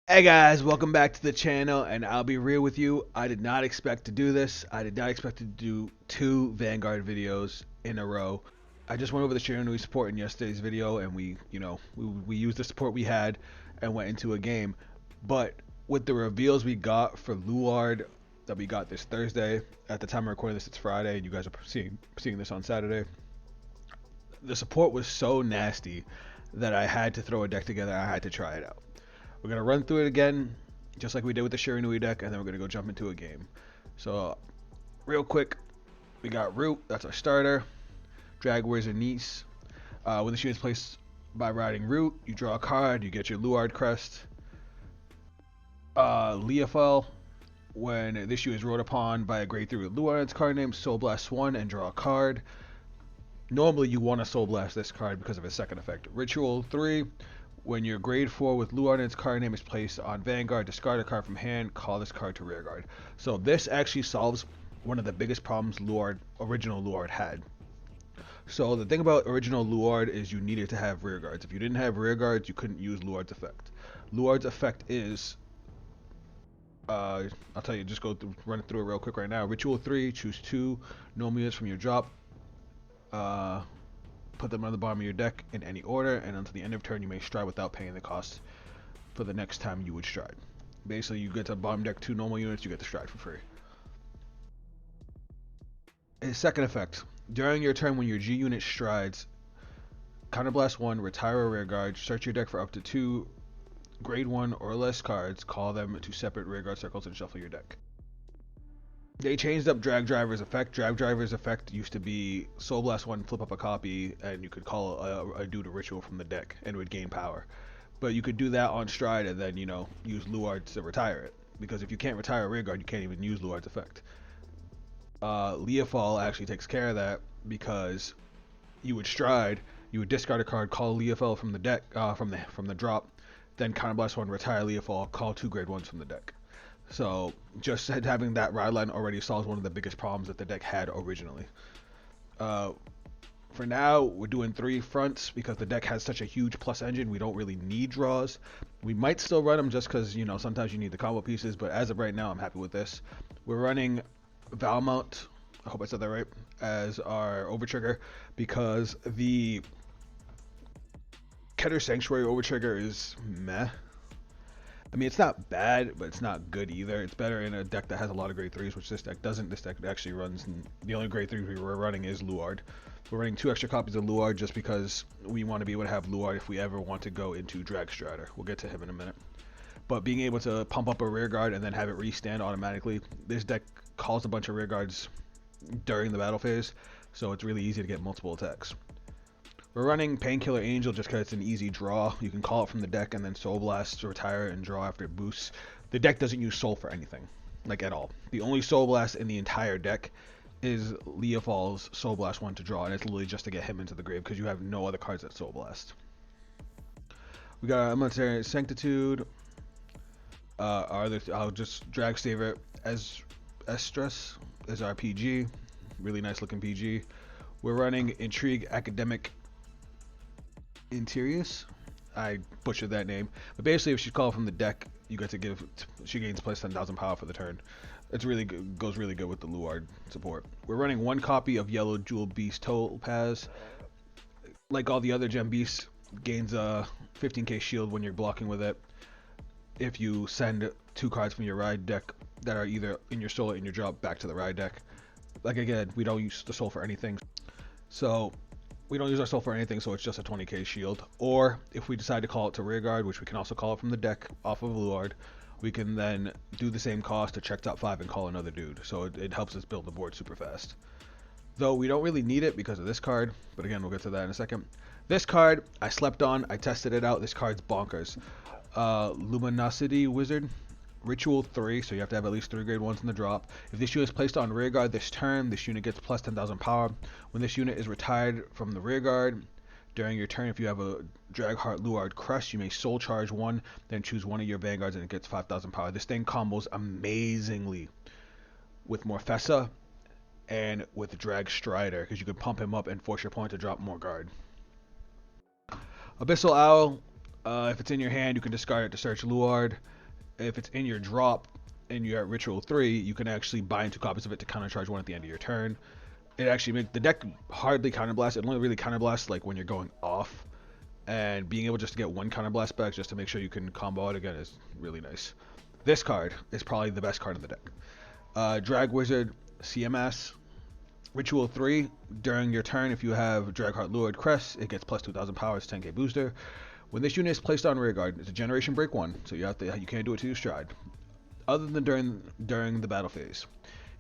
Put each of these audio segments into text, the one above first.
Hey guys, welcome back to the channel, and I'll be real with you. I did not expect to do this. I did not expect to do two Vanguard videos in a row. I just went over the Shiranui support in yesterday's video, and we used the support we had and went into a game. But with the reveals we got for Luard that we got this Thursday, at the time of recording this, it's Friday, and you guys are seeing this on Saturday. The support was so nasty that I had to throw a deck together. I had to try it out. We're going to run through it again, just like we did with the Shiranui deck, and then we're going to go jump into a game. So, real quick, we got Root, that's our starter. Drag Wizard Niece. When the unit is placed by riding Root, you draw a card, you get your Luard crest. Leofel, when this unit is rode upon by a grade 3 with Luard on its card name, Soul Blast 1 and draw a card. Normally you want to Soul Blast this card because of its second effect. Ritual 3, when your grade 4 with Luard and its card name is placed on Vanguard, discard a card from hand, call this card to rear guard. So this actually solves one of the biggest problems original Luard had. So the thing about original Luard is you needed to have rear guards. If you didn't have rear guards, you couldn't use Luard's effect. Luard's effect is, I'll tell you, just run through it real quick right now. Ritual 3, choose 2 normal units from your drop. Put them on the bottom of your deck in any order, and until the end of turn you may stride without paying the cost for the next time you would stride. Basically, you get to bottom deck 2 normal units, you get the stride for free. His second effect, during your turn when your G unit strides, counterblast 1, retire a rear guard, search your deck for up to 2 grade 1 or less cards, call them to separate rear guard circles, and shuffle your deck. They changed up Drag Driver's effect. Drag Driver's effect used to be Soul Blast 1, flip up a copy, and you could call a dude a ritual from the deck, and it would gain power. But you could do that on stride and then, use Luard to retire it. Because if you can't retire a rear guard, you can't even use Luard's effect. Leofal actually takes care of that because you would stride, you would discard a card, call Leofal from the deck, from the drop, then counterblast 1, retire Leofal, call 2 grade 1s from the deck. So just having that ride line already solves one of the biggest problems that the deck had originally. For now, we're doing 3 fronts because the deck has such a huge plus engine. We don't really need draws. We might still run them just because, sometimes you need the combo pieces, but as of right now, I'm happy with this. We're running Valmount, I hope I said that right, as our overtrigger because the Keter Sanctuary overtrigger is meh. I mean, it's not bad, but it's not good either. It's better in a deck that has a lot of grade 3s, which this deck doesn't. This deck actually runs, and the only grade 3 we were running is Luard. We're running 2 extra copies of Luard just because we want to be able to have Luard if we ever want to go into Drag Strider. We'll get to him in a minute. But being able to pump up a rear guard and then have it restand automatically, this deck calls a bunch of rear guards during the battle phase, so it's really easy to get multiple attacks. We're running Painkiller Angel just because it's an easy draw. You can call it from the deck and then Soul Blast to retire and draw after it boosts. The deck doesn't use Soul for anything, like at all. The only Soul Blast in the entire deck is Leofal's Soul Blast 1 to draw, and it's literally just to get him into the grave because you have no other cards that Soul Blast. We got a Monetary Sanctitude. I'll just drag save it as Stress as our PG. Really nice looking PG. We're running Intrigue Academic Interius. I butchered that name, but basically if she called from the deck, you get to she gains plus 10,000 power for the turn. It's really good, goes really good with the Luard support. We're running 1 copy of Yellow Jewel Beast Topaz. Like all the other gem beasts, gains a 15k shield when you're blocking with it. If you send 2 cards from your ride deck that are either in your soul or in your drop back to the ride deck. Like again, we don't use the soul for anything. So we don't use our soul for anything, so it's just a 20k shield. Or if we decide to call it to rear guard, which we can also call it from the deck off of Luard, we can then do the same cost to check top 5 and call another dude. So it helps us build the board super fast. Though we don't really need it because of this card, but again, we'll get to that in a second. This card, I slept on, I tested it out. This card's bonkers. Luminosity Wizard. Ritual 3, so you have to have at least 3 grade 1s in the drop. If this unit is placed on rear guard this turn, this unit gets plus 10,000 power. When this unit is retired from the rear guard, during your turn, if you have a Dragheart Luard Crest, you may soul charge 1, then choose one of your vanguards and it gets 5,000 power. This thing combos amazingly with Morfessa and with Drag Strider, because you can pump him up and force your opponent to drop more guard. Abyssal Owl, If it's in your hand, you can discard it to search Luard. If it's in your drop and you're at Ritual 3, you can actually bind 2 copies of it to countercharge one at the end of your turn. It actually makes the deck hardly counterblasts. It only really counterblasts like when you're going off. And being able just to get 1 counterblast back just to make sure you can combo it again is really nice. This card is probably the best card in the deck. Drag Wizard CMS. Ritual 3, during your turn, if you have Dragheart Luard Crest, it gets plus 2,000 power, it's 10k booster. When this unit is placed on rearguard, it's a Generation Break 1, so you can't do it to your stride, other than during the battle phase.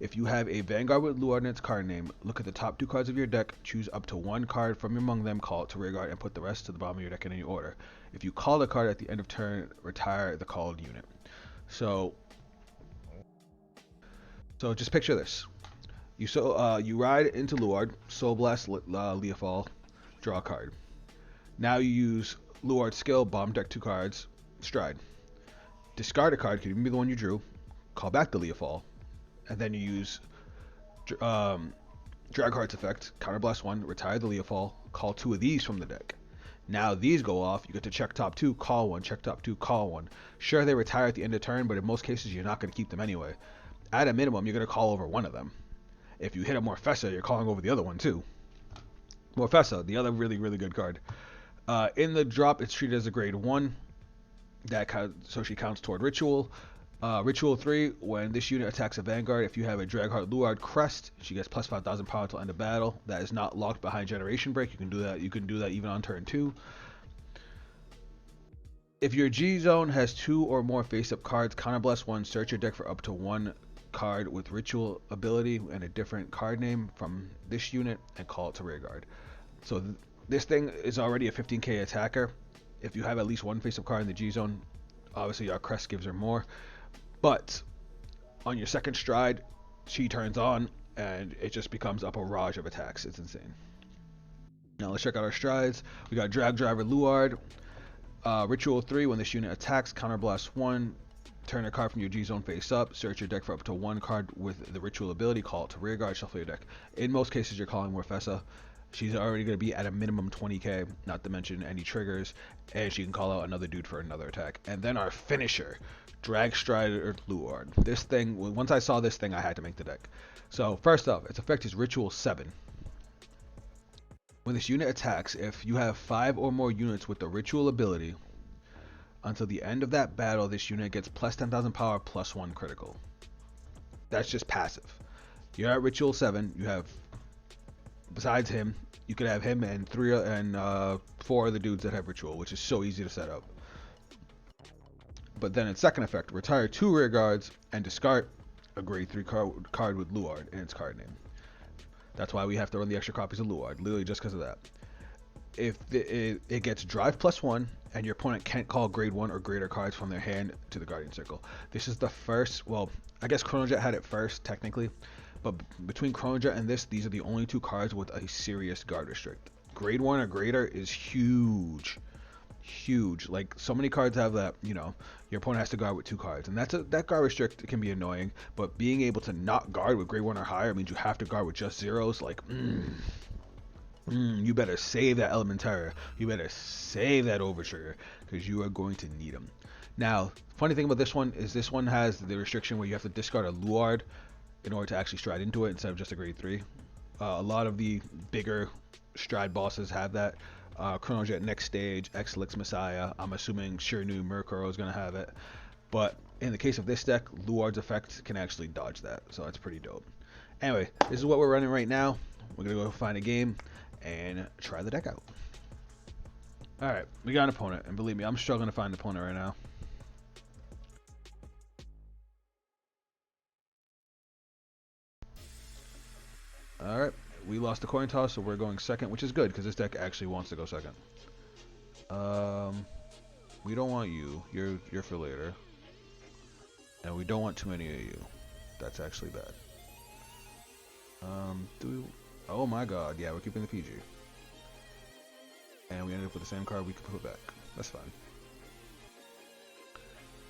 If you have a Vanguard with Luard in its card name, look at the top 2 cards of your deck, choose up to 1 card from among them, call it to rearguard, and put the rest to the bottom of your deck in any order. If you call the card at the end of turn, retire the called unit. So just picture this. You ride into Luard, Soul Blast, Leafall, draw a card. Now you use Luard's skill, bomb deck 2 cards, stride. Discard a card, could even be the one you drew, call back the Leafall, and then you use Dragheart's effect, counterblast 1, retire the Leafall, call 2 of these from the deck. Now these go off, you get to check top 2, call 1, check top 2, call 1. Sure, they retire at the end of turn, but in most cases you're not going to keep them anyway. At a minimum, you're going to call over one of them. If you hit a Morfessa, you're calling over the other one too. Morfessa, the other really, really good card. In the drop, it's treated as a grade 1. So she counts toward Ritual. Ritual 3, when this unit attacks a Vanguard, if you have a Dragheart Luard Crest, she gets plus 5,000 power until end of battle. That is not locked behind Generation Break. You can do that. You can do that even on turn 2. If your G zone has 2 or more face-up cards, counterblast 1, search your deck for up to 1 card with Ritual ability and a different card name from this unit and call it to rearguard. So this thing is already a 15k attacker. If you have at least 1 face-up card in the G zone, obviously our crest gives her more. But on your second stride, she turns on and it just becomes a barrage of attacks. It's insane. Now let's check out our strides. We got Drag Driver Luard. Ritual 3, when this unit attacks, counterblast 1. Turn a card from your G zone face up. Search your deck for up to 1 card with the Ritual ability. Call it to rearguard. Shuffle your deck. In most cases, you're calling Morfessa. She's already going to be at a minimum 20k, not to mention any triggers, and she can call out another dude for another attack. And then our finisher, Drag Strider Luard. This thing, once I saw this thing, I had to make the deck. So first off, its effect is Ritual 7. When this unit attacks, if you have 5 or more units with the Ritual ability, until the end of that battle, this unit gets plus 10,000 power plus 1 critical. That's just passive. You're at Ritual 7. You have, besides him, you could have him and 4 other dudes that have Ritual, which is so easy to set up. But then its second effect, retire 2 rear guards and discard a grade 3 card with Luard in its card name. That's why we have to run the extra copies of Luard, literally just because of that. If it gets drive plus 1, and your opponent can't call grade 1 or greater cards from their hand to the Guardian Circle. This is the first, well, I guess Chronojet had it first, technically, but between Chronojet and this, these are the only 2 cards with a serious guard restrict. Grade 1 or greater is huge. Huge. Like, so many cards have that, you know, your opponent has to guard with 2 cards, and that guard restrict can be annoying, but being able to not guard with grade 1 or higher means you have to guard with just zeros, like, you better save that Elementaria. You better save that Overtrigger, because you are going to need them. Now, funny thing about this one is this one has the restriction where you have to discard a Luard in order to actually stride into it instead of just a grade 3. A lot of the bigger stride bosses have that. Chronojet Next Stage, Exelix Messiah, I'm assuming Shirnu Murkuro is going to have it. But in the case of this deck, Luard's effect can actually dodge that, so that's pretty dope. Anyway, this is what we're running right now. We're going to go find a game and try the deck out. Alright, we got an opponent, and believe me, I'm struggling to find an opponent right now. Alright, we lost the coin toss, so we're going second, which is good, because this deck actually wants to go second. We don't want you. You're for later. And we don't want too many of you. That's actually bad. Oh my god, yeah, we're keeping the PG. And we ended up with the same card we could put back. That's fine.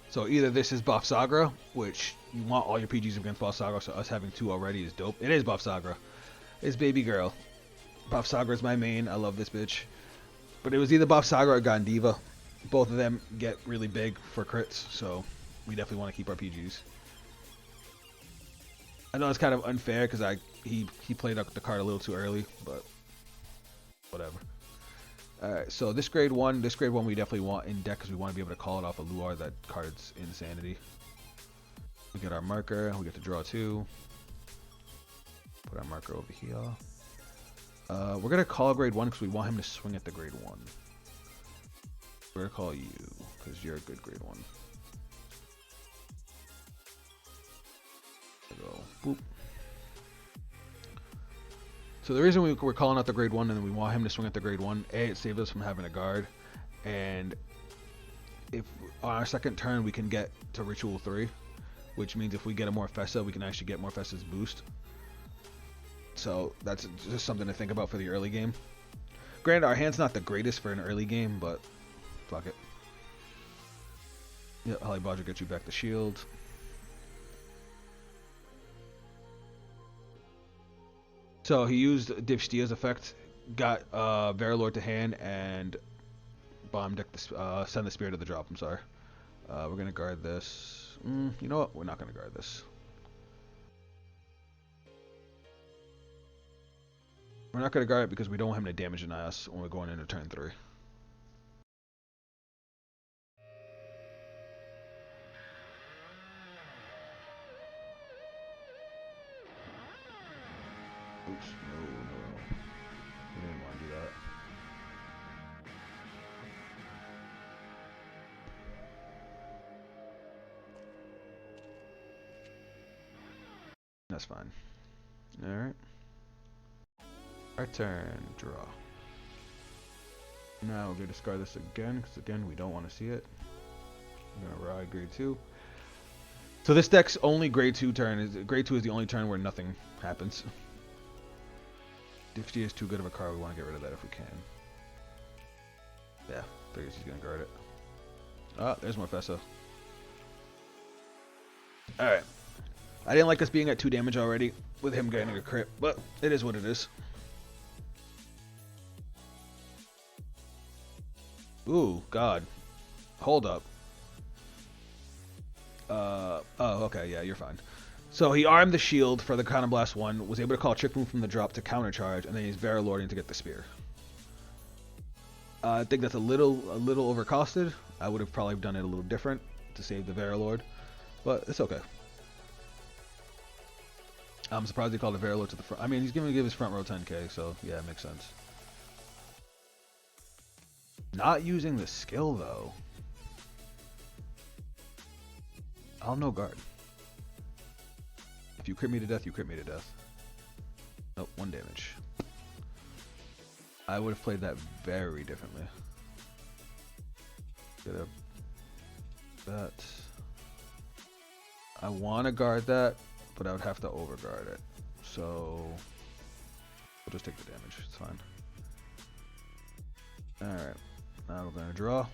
So either this is Buff Sagra, which you want all your PGs against Buff Sagra, so us having 2 already is dope. It is Buff Sagra. It's Baby Girl. Buff Sagra is my main. I love this bitch. But it was either Buff Sagra or Gandiva. Both of them get really big for crits, so we definitely want to keep our PGs. I know it's kind of unfair because he played up the card a little too early, but whatever. Alright, so this grade 1 we definitely want in deck because we want to be able to call it off a Luard. That card's insanity. We get our marker, we get to draw 2. Put our marker over here. We're going to call grade 1 because we want him to swing at the grade 1. We're going to call you because you're a good grade 1. Go. Boop. So the reason we're calling out the grade 1 and we want him to swing at the grade 1, A, it saves us from having a guard, and if on our second turn we can get to Ritual 3, which means if we get a Morfessa, we can actually get Morfessa's boost. So that's just something to think about for the early game. Granted, our hand's not the greatest for an early game, but fuck it. Yep, Holly Bodger gets you back the shield. So he used Div Steer's effect, got Verilord to hand, and bomb deck the send the spear to the drop. I'm sorry. We're gonna guard this. You know what? We're not gonna guard this. We're not gonna guard it because we don't want him to damage deny us when we're going into turn 3. Oops, no. We didn't want to do that. That's fine. Alright. Our turn. Draw. Now we're going to discard this again, because again, we don't want to see it. I'm going to ride grade 2. So this deck's only grade 2 turn. Grade 2 is the only turn where nothing happens. Div Steer is too good of a card. We want to get rid of that if we can. Yeah, figures he's going to guard it. Ah, there's Morfessa. Alright. I didn't like us being at 2 damage already with him getting a crit, but it is what it is. Ooh, God. Hold up. Oh, okay, yeah, you're fine. So he armed the shield for the Counter Blast 1, was able to call Trick Move from the drop to countercharge, and then he's Verilording to get the spear. I think that's a little overcosted. I would have probably done it a little different to save the Verilord, but it's okay. I'm surprised he called the Verilord to the front. I mean, he's going to give his front row 10k, so yeah, it makes sense. Not using the skill, though. I'll no guard. If you crit me to death, you crit me to death. Nope, 1 damage. I would have played that very differently. Get up. That. I want to guard that, but I would have to overguard it. So we'll just take the damage. It's fine. Alright. Now we're going to draw.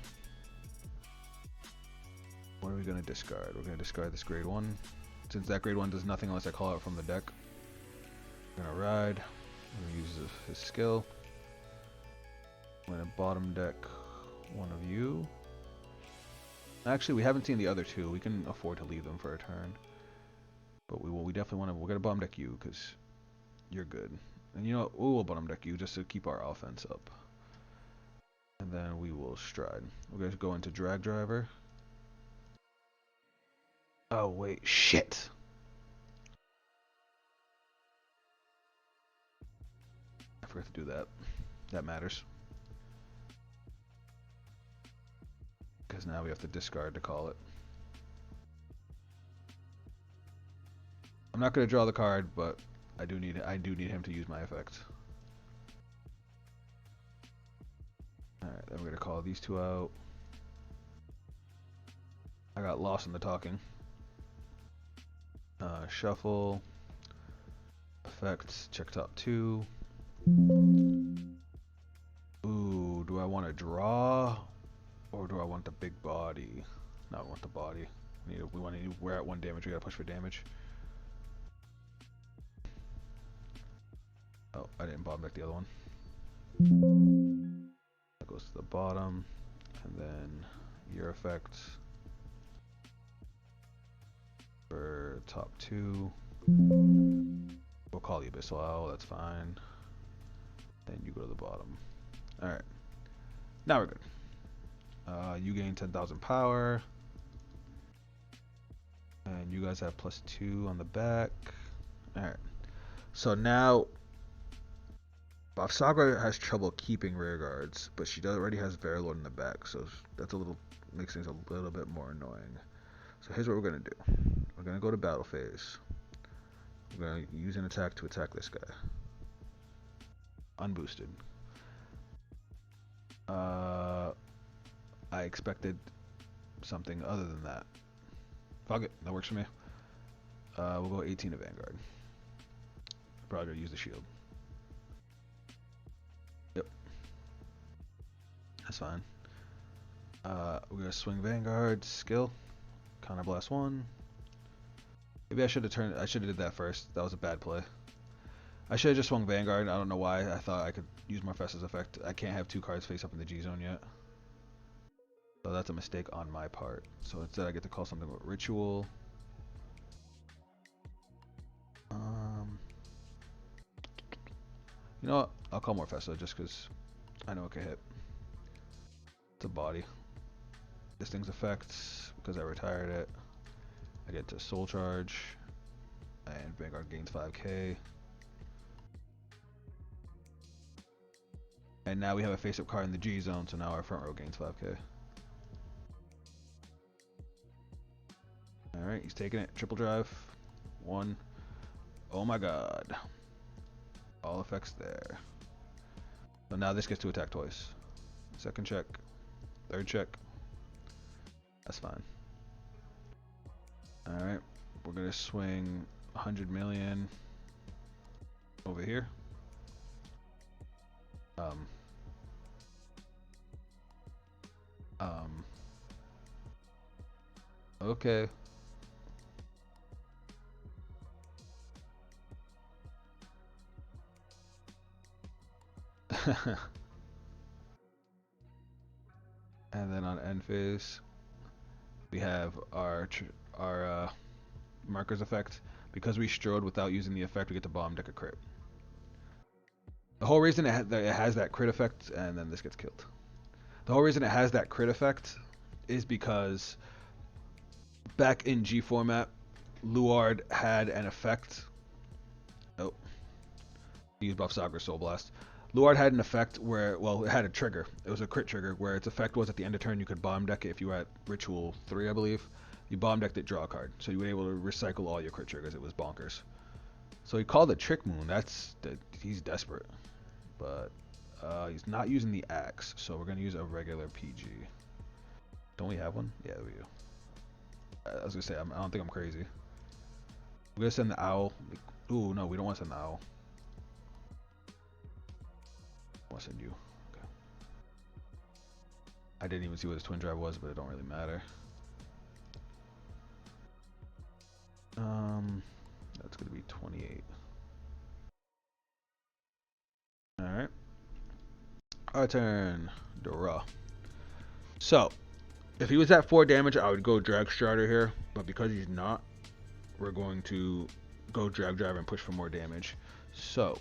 What are we going to discard? We're going to discard this grade 1. Since that grade 1 does nothing unless I call it from the deck. I'm going to ride. I'm going to use his skill. I'm going to bottom deck one of you. Actually, we haven't seen the other 2. We can afford to leave them for a turn. But we definitely want to... We're going to bottom deck you because you're good. And you know what? We'll bottom deck you just to keep our offense up. And then we will stride. We're going to go into drag driver. Oh, wait. Shit. I forgot to do that. That matters. Because now we have to discard to call it. I'm not going to draw the card, but I do need him to use my effect. Alright, then we're going to call these 2 out. I got lost in the talking. Shuffle. Effects. Check top 2. Ooh, do I want to draw? Or do I want the big body? No, I want the body. We're at 1 damage. We gotta push for damage. Oh, I didn't bottom deck the other one. That goes to the bottom. and then your effect for top 2. We'll call you Abyssal Owl, that's fine. Then you go to the bottom. Alright. Now we're good. You gain 10,000 power. And you guys have +2 on the back. Alright. So now Bafsagra has trouble keeping rear guards, but she already has Verilord in the back, so that's makes things a little bit more annoying. So here's what we're gonna do. We're gonna go to battle phase. We're gonna use an attack to attack this guy. Unboosted. I expected something other than that. Fuck it, that works for me. We'll go 18 to Vanguard. Probably gonna use the shield. Yep. That's fine. We're gonna swing Vanguard, skill. Counter blast 1. Maybe I should have did that first. That was a bad play. I should have just swung Vanguard. I don't know why. I thought I could use Morphesa's effect. I can't have 2 cards face up in the G zone yet. So that's a mistake on my part. So instead I get to call something with Ritual. You know what? I'll call Morphesa just because I know it can hit. It's a body. This thing's effects, because I retired it. I get to Soul Charge. And Vanguard gains 5k. And now we have a face-up card in the G zone, so now our front row gains 5k. Alright, he's taking it. Triple drive. 1. Oh my god. All effects there. So now this gets to attack twice. Second check. Third check. That's fine. Alright. We're going to swing 100 million over here. Okay. And then on end phase, we have our markers effect. Because we strode without using the effect, we get to bomb deck a crit. The whole reason it has that crit effect, and then this gets killed. The whole reason it has that crit effect is because back in G format, Luard had an effect. Oh, use Bafsagra Soul Blast. Luard had an effect where, well, it had a trigger. It was a crit trigger where its effect was at the end of turn you could bomb deck it if you were at Ritual 3, I believe. You bomb decked it, draw a card. So you were able to recycle all your crit triggers. It was bonkers. So he called it Trick Moon. He's desperate. But he's not using the axe, so we're going to use a regular PG. Don't we have one? Yeah, we do. I was going to say, I don't think I'm crazy. We're going to send the owl. Ooh, no, we don't want to send the owl. I want to send you. Okay. I didn't even see what his twin drive was, but it don't really matter. That's going to be 28. Alright. Our turn. Draw. So, if he was at 4 damage, I would go Drag Strider here. But because he's not, we're going to go Drag Driver and push for more damage. So,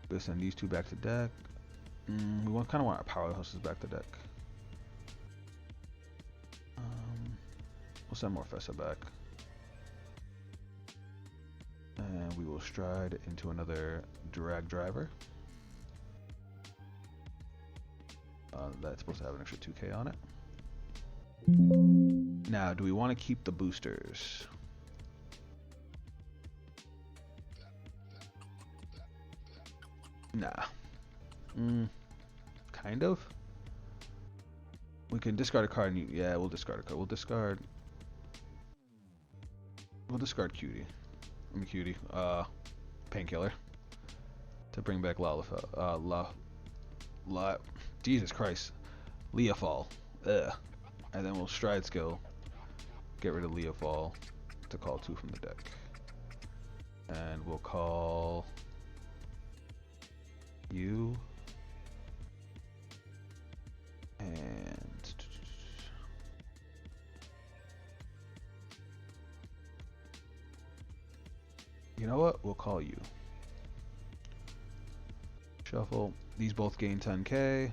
we'll send these 2 back to deck. We kind of want our powerhouses back to deck. We'll send Morphesa back. And we will stride into another Drag Driver. That's supposed to have an extra 2k on it. Now, do we want to keep the boosters? Nah. Kind of. We can discard a card. And yeah, we'll discard a card. We'll discard Cutie. I mean Cutie. Painkiller. To bring back Jesus Christ. Leafall. Ugh. And then we'll stride skill. Get rid of Leafall to call 2 from the deck. And we'll call you. And you know what? We'll call you. Shuffle. These both gain 10k.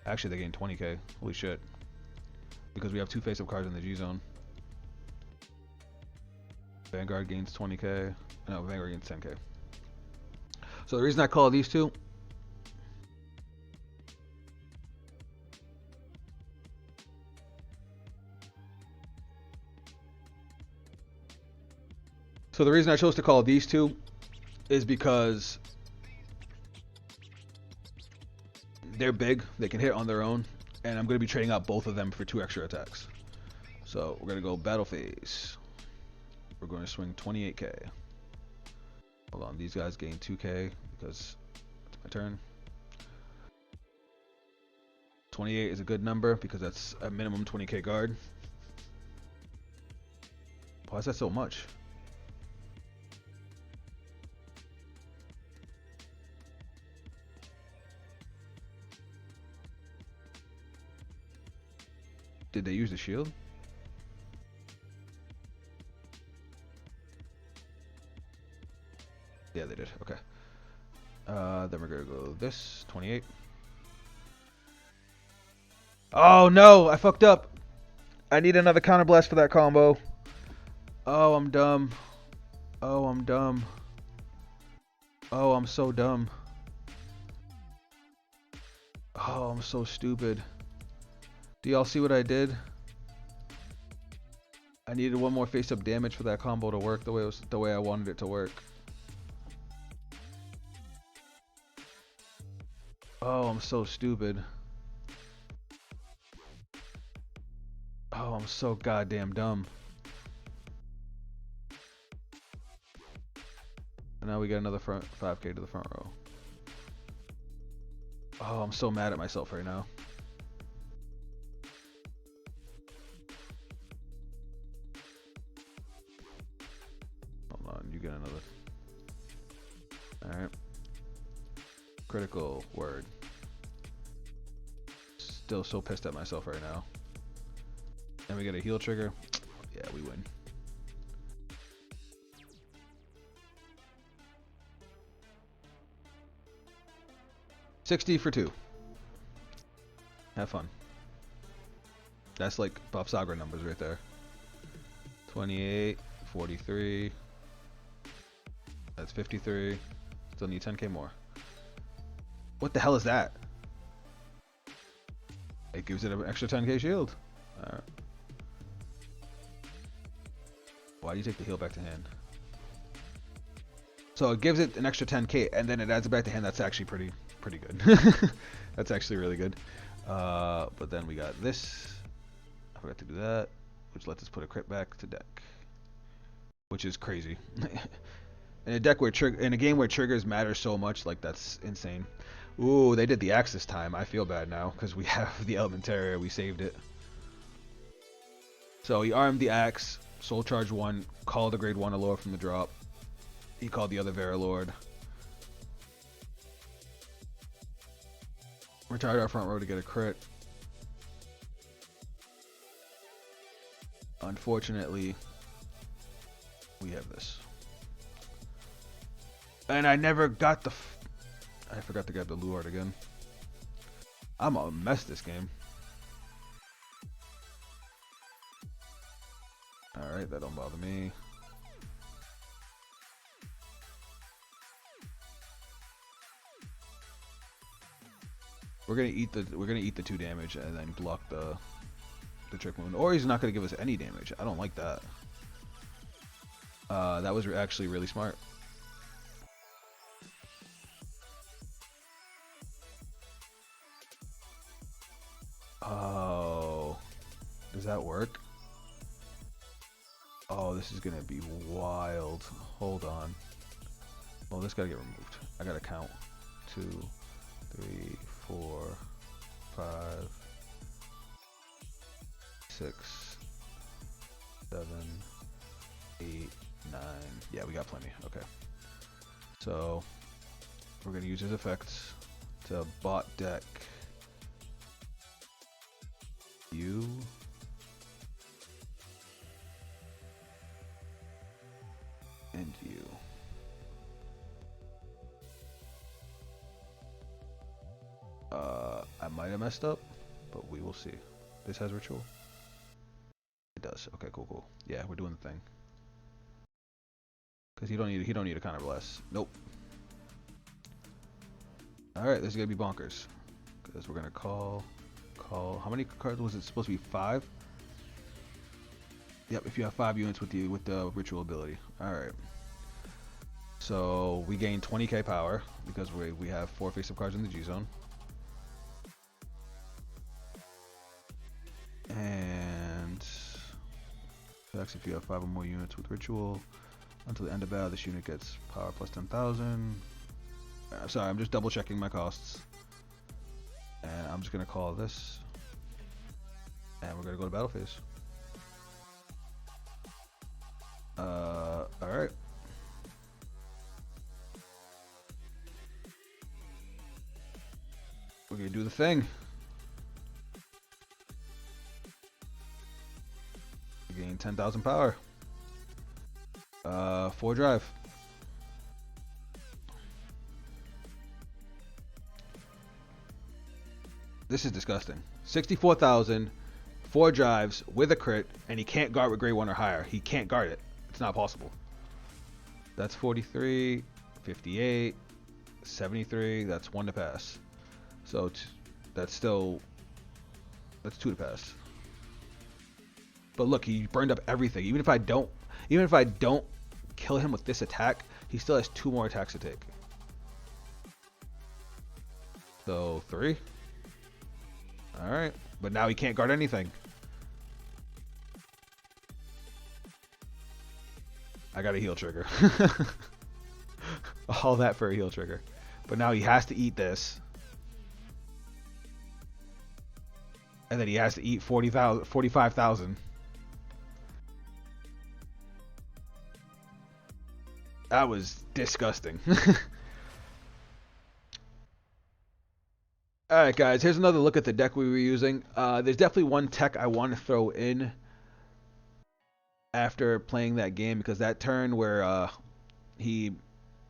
Actually, they gain 20k. Holy shit. Because we have 2 face-up cards in the G zone. Vanguard gains 20k. No, Vanguard gains 10k. So the reason I call these two. So the reason I chose to call these two is because they're big, they can hit on their own, and I'm going to be trading out both of them for 2 extra attacks. So we're going to go battle phase. We're going to swing 28k. Hold on, these guys gain 2k because it's my turn. 28 is a good number because that's a minimum 20k guard. Why is that so much? Did they use the shield? Yeah, they did. Okay. Then we're gonna go this 28. Oh no! I fucked up. I need another counterblast for that combo. Oh, I'm dumb. Oh, I'm dumb. Oh, I'm so dumb. Oh, I'm so stupid. Do y'all see what I did? I needed 1 more face-up damage for that combo to work the way I wanted it to work. Oh, I'm so stupid. Oh, I'm so goddamn dumb. And now we get another 5k to the front row. Oh, I'm so mad at myself right now. Hold on, you get another. Alright. Critical word. Still so pissed at myself right now. And we get a heal trigger. Yeah, we win. $60 for 2. Have fun. That's like Buff Sagra numbers right there. 28, 43. That's 53. Still need 10k more. What the hell is that? It gives it an extra 10k shield. Alright. Why do you take the heal back to hand? So it gives it an extra 10k and then it adds it back to hand. That's actually pretty good. That's actually really good. But then we got this. I forgot to do that, which lets us put a crit back to deck, which is crazy. In a deck where in a game where triggers matter so much, like that's insane. Ooh, they did the axe this time. I feel bad now because we have the Elementaria. We saved it. So he armed the axe, soul charge 1, called a grade 1 Allure from the drop. He called the other Luard. Retired our front row to get a crit. Unfortunately, we have this. And I never got the... I forgot to get the Luard again. I'm a mess this game. Alright, that don't bother me. We're gonna eat the 2 damage and then block the trick wound. Or he's not gonna give us any damage. I don't like that. That was actually really smart. Oh, does that work? Oh, this is gonna be wild. Hold on. Well, this gotta get removed. I gotta count. 2, 3, 4, 5, 6, 7, 8, 9. Yeah, we got plenty. Okay. So we're gonna use his effects to bot deck might have messed up, but we will see. This has ritual. It does. Okay, cool, cool. Yeah, we're doing the thing. Cause he don't need a counter blast. Nope. All right, this is gonna be bonkers. Cause we're gonna call. How many cards was it supposed to be? 5. Yep. If you have 5 units with the ritual ability. All right. So we gain 20k power because we have 4 face-up cards in the G zone. And attacks if you have 5 or more units with ritual. Until the end of battle, this unit gets power plus 10,000. Sorry, I'm just double checking my costs. And I'm just gonna call this. And we're gonna go to battle phase. Alright. We're gonna do the thing. We gain 10,000 power. 4 drive. This is disgusting. 64,000, 4 drives with a crit, and he can't guard with grade 1 or higher. He can't guard it. It's not possible. That's 43, 58, 73. That's 1 to pass. So that's 2 to pass. But look, he burned up everything. Even if I don't kill him with this attack, he still has 2 more attacks to take. So 3. Alright. But now he can't guard anything. I got a heal trigger. All that for a heal trigger. But now he has to eat this. And then he has to eat 45,000. That was disgusting. Alright guys, here's another look at the deck we were using. There's definitely one tech I want to throw in after playing that game, because that turn where he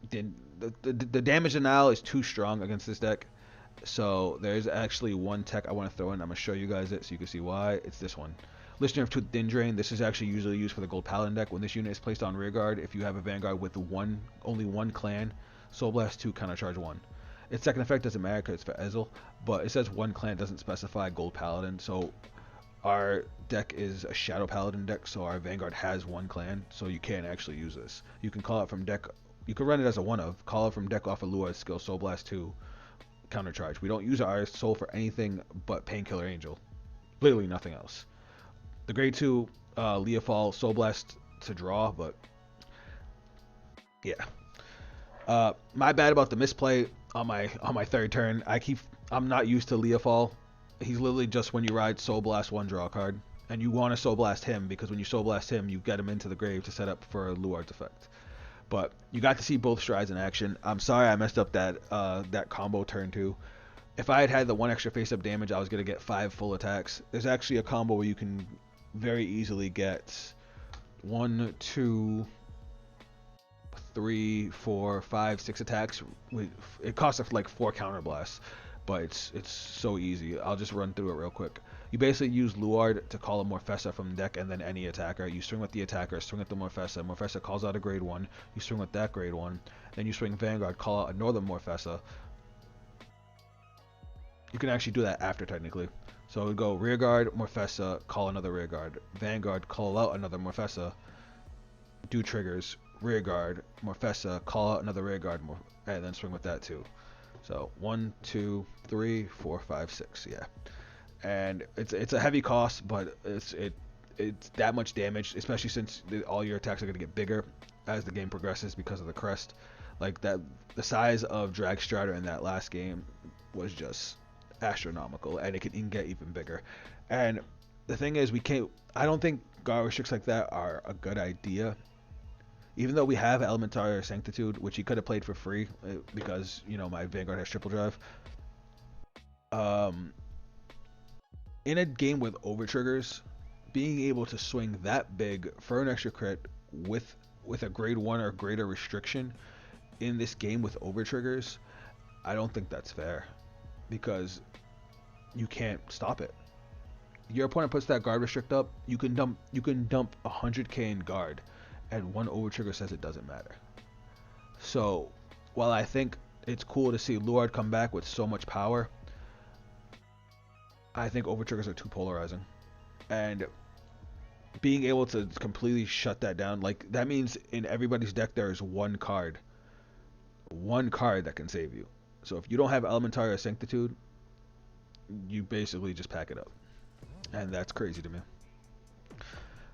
did the damage denial is too strong against this deck. So there's actually one tech I want to throw in. I'm going to show you guys it so you can see why. It's this one. Listener of Tooth Dindrain. This is actually usually used for the Gold Paladin deck. When this unit is placed on rearguard, if you have a Vanguard with only one clan, Soul Blast 2, countercharge 1. Its second effect doesn't matter because it's for Ezel, but it says one clan, doesn't specify Gold Paladin. So our deck is a Shadow Paladin deck, so our Vanguard has one clan, so you can't actually use this. You can call it from deck. You can run it as a one-of. Call it from deck off of Luard skill, Soul Blast 2, countercharge. We don't use our soul for anything but Painkiller Angel. Literally nothing else. The grade 2 Leofall, Soul Blast to draw, but yeah. My bad about the misplay on my 3rd turn. I'm not used to Leofall. He's literally just when you ride Soul Blast 1 draw card, and you want to Soul Blast him because when you Soul Blast him, you get him into the grave to set up for Luard's effect. But you got to see both strides in action. I'm sorry I messed up that combo turn 2. If I had had the 1 extra face-up damage, I was gonna get 5 full attacks. There's actually a combo where you can very easily get 1, 2, 3, 4, 5, 6 attacks. It costs like 4 counter blasts, but it's so easy. I'll just run through it real quick. You basically use Luard to call a Morfessa from deck, and then any attacker. You swing with the attacker, swing at the Morfessa. Morfessa calls out a grade 1. You swing with that grade 1. Then you swing Vanguard, call out another Morfessa. You can actually do that after, technically. So we go Rearguard, Morfessa, call another Rearguard. Vanguard, call out another Morfessa. Do triggers. Rearguard, Morfessa, call out another Rearguard, and then swing with that too. So 1, 2, 3, 4, 5, 6. Yeah. And it's a heavy cost, but it's that much damage, especially since all your attacks are going to get bigger as the game progresses because of the crest. Like that, the size of Drag Strider in that last game was just astronomical, and it can get even bigger. And the thing is, I don't think guard restricts like that are a good idea. Even though we have Elementary Sanctitude, which he could have played for free because, you know, my Vanguard has triple drive. In a game with over triggers, being able to swing that big for an extra crit with a grade 1 or greater restriction in this game with over triggers, I don't think that's fair. Because you can't stop it. Your opponent puts that guard restrict up, you can dump 100k in guard, and one over trigger says it doesn't matter. So while I think it's cool to see Luard come back with so much power, I think over triggers are too polarizing, and being able to completely shut that down, like that means in everybody's deck there is one card that can save you. So if you don't have Elementary or Sanctitude, you basically just pack it up, and that's crazy to me.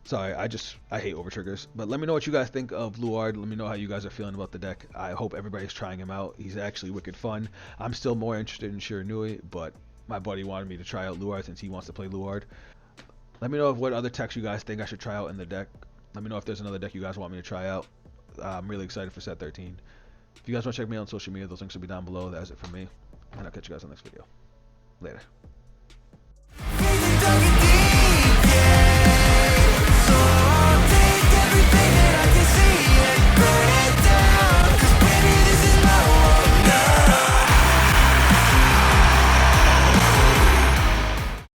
Sorry, I hate over triggers. But let me know what you guys think of Luard. Let me know how you guys are feeling about the deck. I hope everybody's trying him out. He's actually wicked fun. I'm still more interested in Shiranui, but my buddy wanted me to try out Luard since he wants to play Luard. Let me know what other techs you guys think I should try out in the deck. Let me know if there's another deck you guys want me to try out. I'm really excited for set 13. If you guys want to check me out on social media, those links will be down below. That's it from me, and I'll catch you guys on the next video. Later.